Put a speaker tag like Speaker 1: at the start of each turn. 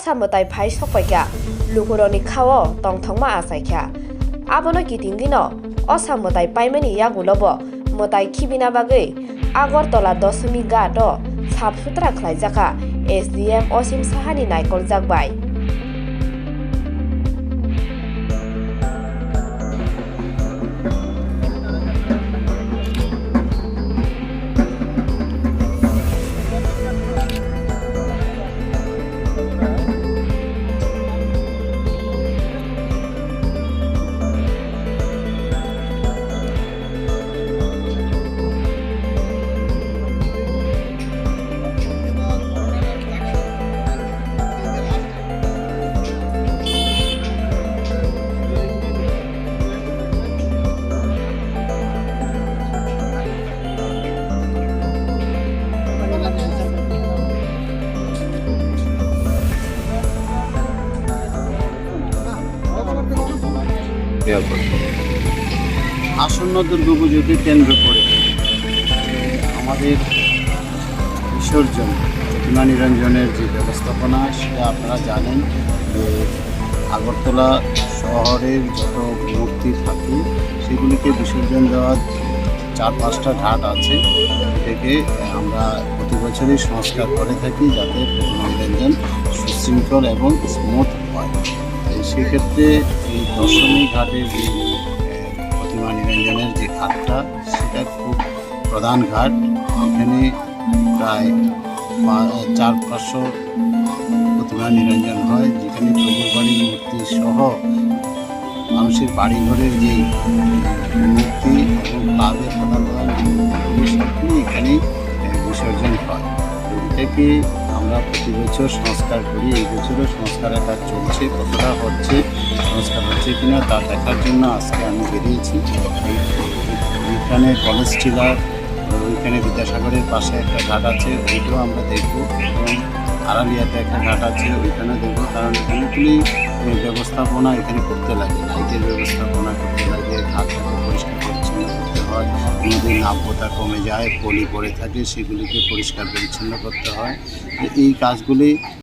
Speaker 1: asamotai phai sokpaikya lukuroni khao tongthongma asaikya abono kitin dino asamotai paimani yagulobo motai khibina bagui Agartala Dosmi Gato Sab Sutra Klaijaka SDM Osim Sahani Naikol Jakbai
Speaker 2: আসন্ন দুর্গাপুজোকে কেন্দ্র করে আমাদের বিসর্জন প্রতিমা নিরঞ্জনের যে ব্যবস্থাপনা সেটা আপনারা জানেন যে আগরতলা শহরের যত মূর্তি থাকে সেগুলিকে বিসর্জন দেওয়ার 4-5টা ঘাট আছে। এটাকে আমরা প্রতি বছরই সংস্কার করে থাকি যাতে প্রতিমা নিরঞ্জন সুশৃঙ্খল এবং স্মুথ হয়। সেক্ষেত্রে এই দশমী ঘাটের যে প্রতিমা নিরঞ্জনের যে ঘাটটা সেটা খুব প্রধান ঘাট। এখানে প্রায় 400-500 প্রতিমা নিরঞ্জন হয়, যেখানে ঠাকুর বাড়ির মূর্তি সহ মানুষের বাড়িঘরের যে মূর্তি এবং ক্লাবের প্রধান সবগুলি এখানেই বিসর্জন হয়। এটাকে আমরা প্রতি বছর সংস্কার করি। এই বছরও সংস্কারের কাজ চলছে, কতটা হচ্ছে সংস্কার হচ্ছে কিনা তা দেখার জন্য আজকে আমি বেরিয়েছি। এখানে কলেজ টিলার ওইখানে বিদ্যাসাগরের পাশে একটা ঘাট আছে, ওইটাও আমরা দেখবো, এবং আড়ালিয়াতে একটা ঘাট আছে ওইখানেও দেখবো। কারণ অনেকগুলি ব্যবস্থাপনা এখানে করতে লাগে, লাইটের ব্যবস্থাপনা করতে লাগে, ঘাটটাকে পরিষ্কার পরিচ্ছন্ন করতে হয়, নদীর নাব্যতা কমে যায়, পলি পড়ে থাকে, সেগুলিকে পরিষ্কার পরিচ্ছন্ন করতে হয়। এই কাজগুলি